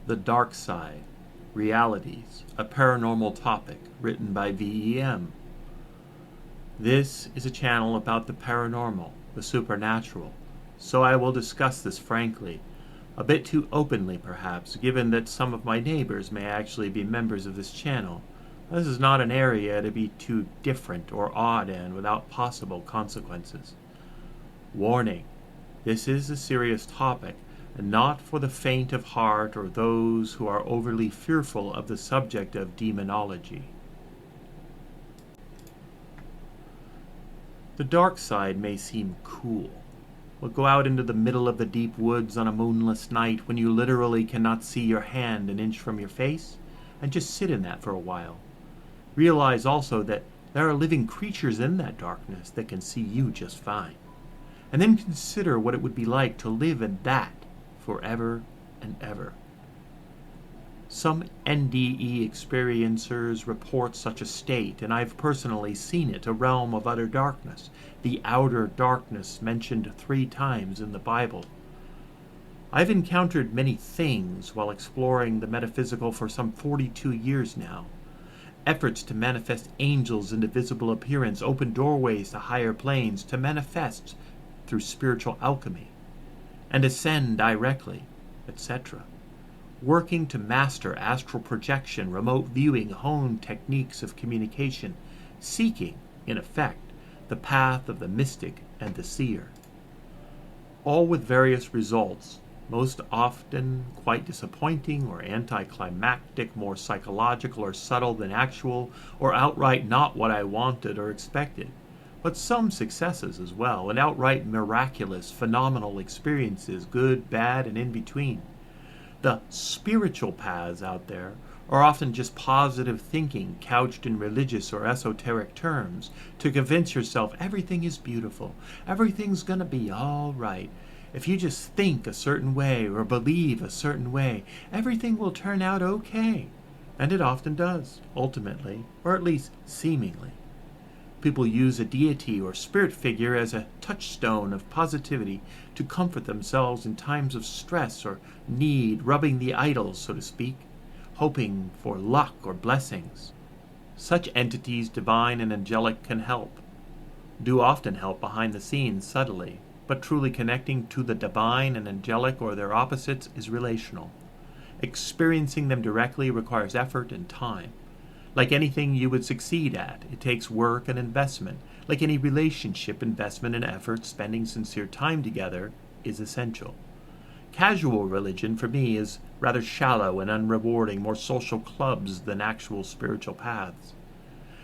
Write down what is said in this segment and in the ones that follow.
The Dark Side, Realities, a Paranormal Topic, written by VEM. This is a channel about the paranormal, the supernatural, so I will discuss this frankly, a bit too openly perhaps, given that some of my neighbors may actually be members of this channel. This is not an area to be too different or odd in without possible consequences. Warning: this is a serious topic, and not for the faint of heart or those who are overly fearful of the subject of demonology. The dark side may seem cool. We'll go out into the middle of the deep woods on a moonless night when you literally cannot see your hand an inch from your face, and just sit in that for a while. Realize also that there are living creatures in that darkness that can see you just fine. And then consider what it would be like to live in that forever and ever. Some NDE experiencers report such a state, and I've personally seen it, a realm of utter darkness, the outer darkness mentioned 3 times in the Bible. I've encountered many things while exploring the metaphysical for some 42 years now. Efforts to manifest angels into visible appearance, open doorways to higher planes, to manifest through spiritual alchemy, and ascend directly, etc. Working to master astral projection, remote viewing, hone techniques of communication, seeking, in effect, the path of the mystic and the seer. All with various results, most often quite disappointing or anticlimactic, more psychological or subtle than actual, or outright not what I wanted or expected. But some successes as well, and outright miraculous, phenomenal experiences, good, bad, and in between. The spiritual paths out there are often just positive thinking couched in religious or esoteric terms to convince yourself everything is beautiful, everything's going to be all right. If you just think a certain way or believe a certain way, everything will turn out okay. And it often does, ultimately, or at least seemingly. People use a deity or spirit figure as a touchstone of positivity to comfort themselves in times of stress or need, rubbing the idols, so to speak, hoping for luck or blessings. Such entities, divine and angelic, can help, do often help behind the scenes subtly, but truly connecting to the divine and angelic or their opposites is relational. Experiencing them directly requires effort and time. Like anything you would succeed at, it takes work and investment. Like any relationship, investment and effort, spending sincere time together is essential. Casual religion, for me, is rather shallow and unrewarding, more social clubs than actual spiritual paths.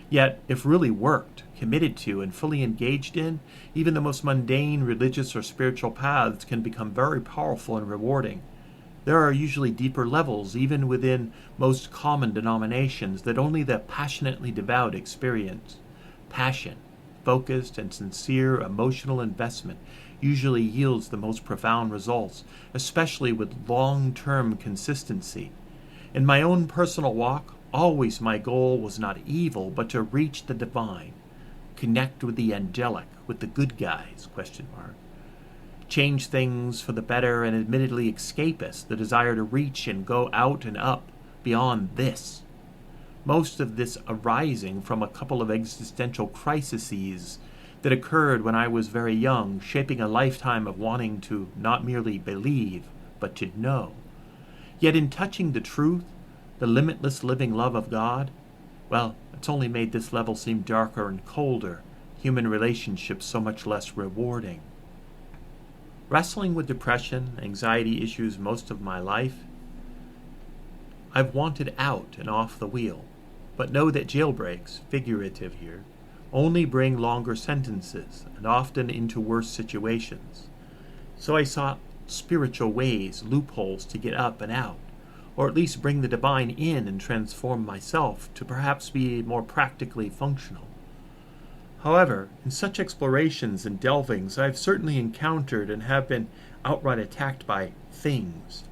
Yet, if really worked, committed to, and fully engaged in, even the most mundane religious or spiritual paths can become very powerful and rewarding. There are usually deeper levels, even within most common denominations, that only the passionately devout experience. Passion, focused and sincere emotional investment, usually yields the most profound results, especially with long-term consistency. In my own personal walk, always my goal was not evil, but to reach the divine, connect with the angelic, with the good guys, ? Change things for the better, and admittedly escapist, the desire to reach and go out and up beyond this. Most of this arising from a couple of existential crises that occurred when I was very young, shaping a lifetime of wanting to not merely believe, but to know. Yet in touching the truth, the limitless living love of God, well, it's only made this level seem darker and colder, human relationships so much less rewarding. Wrestling with depression, anxiety issues most of my life, I've wanted out and off the wheel, but know that jailbreaks, figurative here, only bring longer sentences and often into worse situations. So I sought spiritual ways, loopholes to get up and out, or at least bring the divine in and transform myself to perhaps be more practically functional. However, in such explorations and delvings, I have certainly encountered and have been outright attacked by things,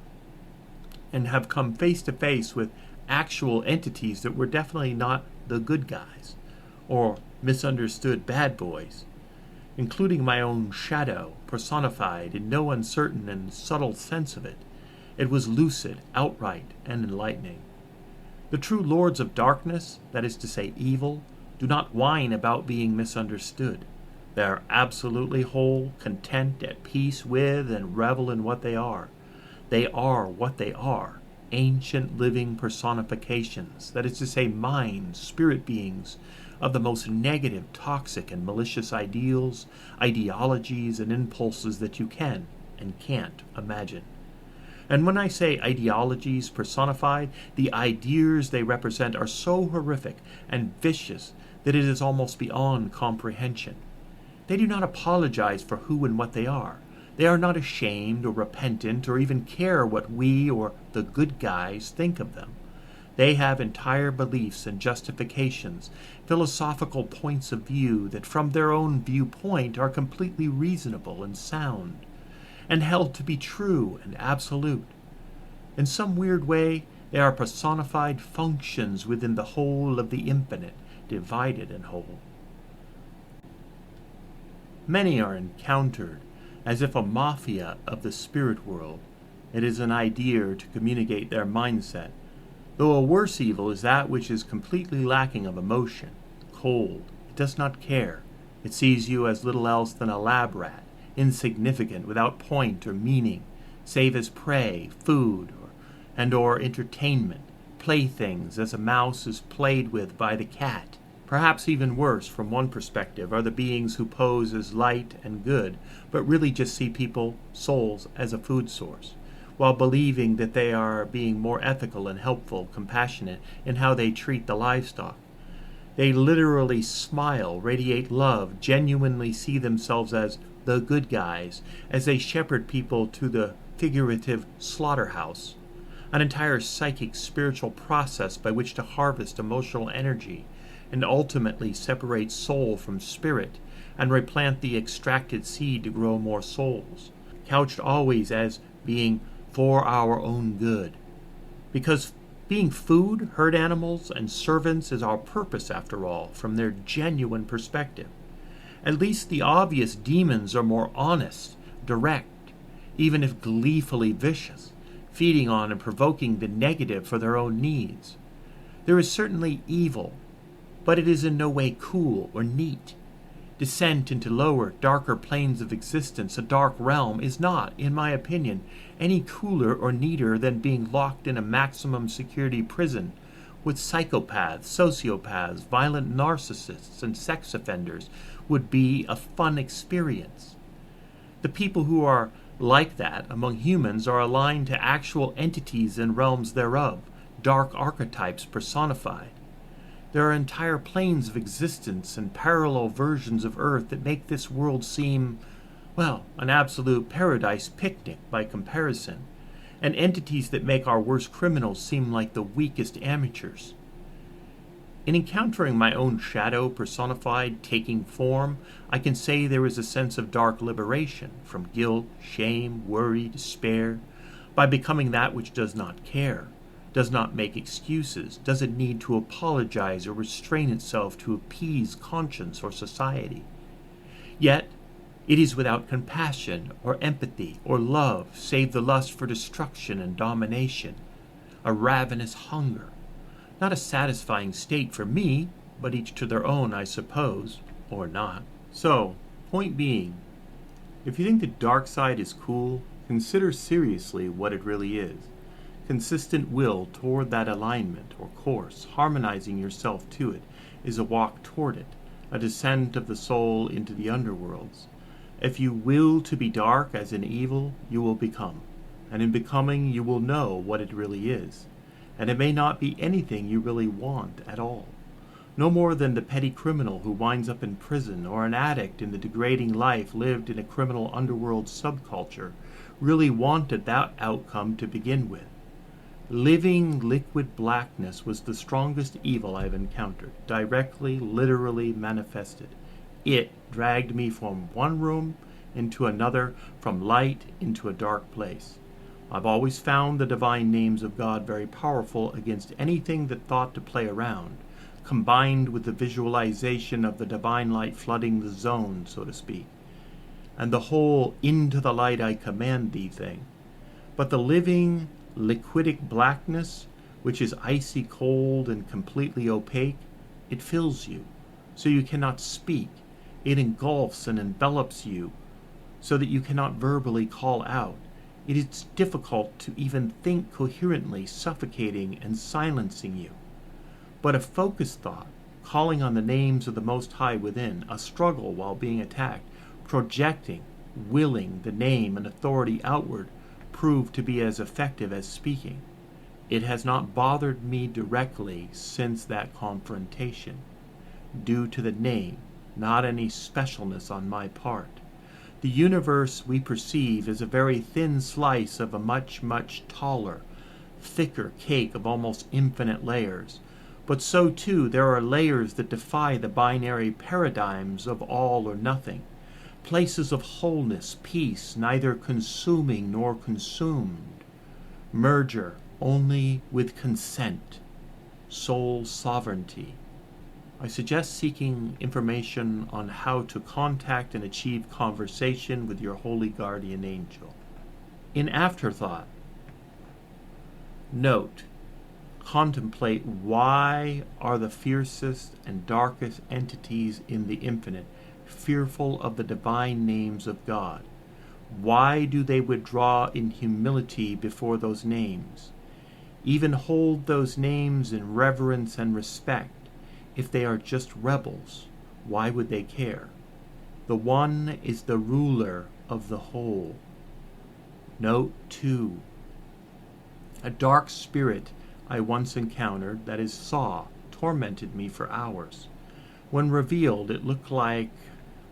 and have come face to face with actual entities that were definitely not the good guys, or misunderstood bad boys, including my own shadow, personified in no uncertain and subtle sense of it, It was lucid, outright, and enlightening. The true lords of darkness, that is to say evil, do not whine about being misunderstood. They are absolutely whole, content, at peace with, and revel in what they are. They are what they are, ancient living personifications, that is to say minds, spirit beings, of the most negative, toxic, and malicious ideals, ideologies, and impulses that you can and can't imagine. And when I say ideologies personified, the ideas they represent are so horrific and vicious that it is almost beyond comprehension. They do not apologize for who and what they are. They are not ashamed or repentant or even care what we or the good guys think of them. They have entire beliefs and justifications, philosophical points of view that from their own viewpoint are completely reasonable and sound, and held to be true and absolute. In some weird way, they are personified functions within the whole of the infinite, divided and whole. Many are encountered as if a mafia of the spirit world. It is an idea to communicate their mindset, though a worse evil is that which is completely lacking of emotion, cold, it does not care, it sees you as little else than a lab rat, insignificant, without point or meaning, save as prey, food, or entertainment, playthings as a mouse is played with by the cat. Perhaps even worse, from one perspective, are the beings who pose as light and good, but really just see people, souls, as a food source, while believing that they are being more ethical and helpful, compassionate in how they treat the livestock. They literally smile, radiate love, genuinely see themselves as the good guys, as they shepherd people to the figurative slaughterhouse, an entire psychic spiritual process by which to harvest emotional energy and ultimately separate soul from spirit and replant the extracted seed to grow more souls, couched always as being for our own good. Because being food, herd animals, and servants is our purpose after all, from their genuine perspective. At least the obvious demons are more honest, direct, even if gleefully vicious, feeding on and provoking the negative for their own needs. There is certainly evil, but it is in no way cool or neat. Descent into lower, darker planes of existence, a dark realm, is not, in my opinion, any cooler or neater than being locked in a maximum security prison with psychopaths, sociopaths, violent narcissists, and sex offenders would be a fun experience. The people who are like that among humans are aligned to actual entities and realms thereof, dark archetypes personified. There are entire planes of existence and parallel versions of Earth that make this world seem, well, an absolute paradise picnic by comparison, and entities that make our worst criminals seem like the weakest amateurs. In encountering my own shadow personified, taking form, I can say there is a sense of dark liberation from guilt, shame, worry, despair, by becoming that which does not care, does not make excuses, doesn't need to apologize or restrain itself to appease conscience or society. Yet, it is without compassion or empathy or love, save the lust for destruction and domination, a ravenous hunger. Not a satisfying state for me, but each to their own, I suppose, or not. So, point being, if you think the dark side is cool, consider seriously what it really is. Consistent will toward that alignment or course, harmonizing yourself to it, is a walk toward it, a descent of the soul into the underworlds. If you will to be dark as in evil, you will become, and in becoming you will know what it really is. And it may not be anything you really want at all. No more than the petty criminal who winds up in prison, or an addict in the degrading life lived in a criminal underworld subculture, really wanted that outcome to begin with. Living liquid blackness was the strongest evil I've encountered, directly, literally manifested. It dragged me from one room into another, from light into a dark place. I've always found the divine names of God very powerful against anything that thought to play around, combined with the visualization of the divine light flooding the zone, so to speak, and the whole into the light I command thee thing. But the living, liquidic blackness, which is icy cold and completely opaque, it fills you, so you cannot speak. It engulfs and envelops you, so that you cannot verbally call out. It is difficult to even think coherently, suffocating and silencing you. But a focused thought, calling on the names of the Most High within, a struggle while being attacked, projecting, willing the name and authority outward, proved to be as effective as speaking. It has not bothered me directly since that confrontation, due to the name, not any specialness on my part. The universe we perceive is a very thin slice of a much, much taller, thicker cake of almost infinite layers. But so too there are layers that defy the binary paradigms of all or nothing, places of wholeness, peace, neither consuming nor consumed, merger only with consent, soul sovereignty. I suggest seeking information on how to contact and achieve conversation with your holy guardian angel. In afterthought, note, contemplate why are the fiercest and darkest entities in the infinite fearful of the divine names of God? Why do they withdraw in humility before those names? Even hold those names in reverence and respect. If they are just rebels, why would they care? The one is the ruler of the whole. Note 2. A dark spirit I once encountered, that is, saw, tormented me for hours. When revealed, it looked like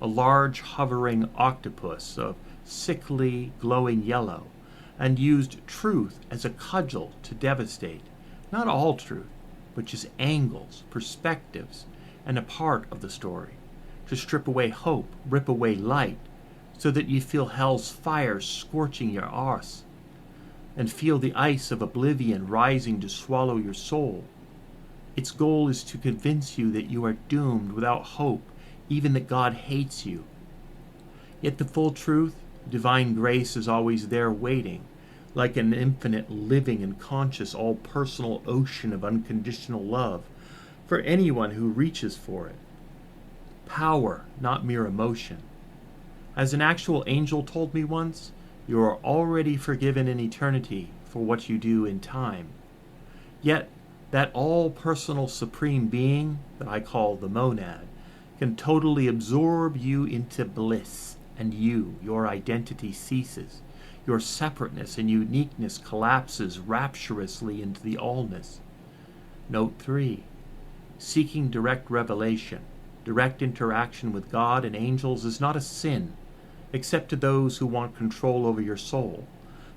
a large hovering octopus of sickly, glowing yellow, and used truth as a cudgel to devastate. Not all truth, but just angles, perspectives, and a part of the story, to strip away hope, rip away light, so that you feel hell's fire scorching your arse, and feel the ice of oblivion rising to swallow your soul. Its goal is to convince you that you are doomed, without hope, even that God hates you. Yet the full truth, divine grace, is always there waiting, like an infinite, living, and conscious, all-personal ocean of unconditional love for anyone who reaches for it. Power, not mere emotion. As an actual angel told me once, you are already forgiven in eternity for what you do in time. Yet, that all-personal supreme being, that I call the monad, can totally absorb you into bliss, and your identity ceases. Your separateness and uniqueness collapses rapturously into the allness. Note 3. Seeking direct revelation, direct interaction with God and angels is not a sin, except to those who want control over your soul.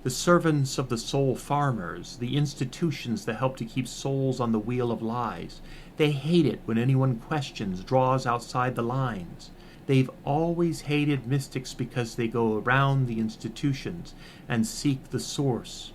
The servants of the soul farmers, the institutions that help to keep souls on the wheel of lies, they hate it when anyone questions, draws outside the lines. They've always hated mystics because they go around the institutions and seek the source.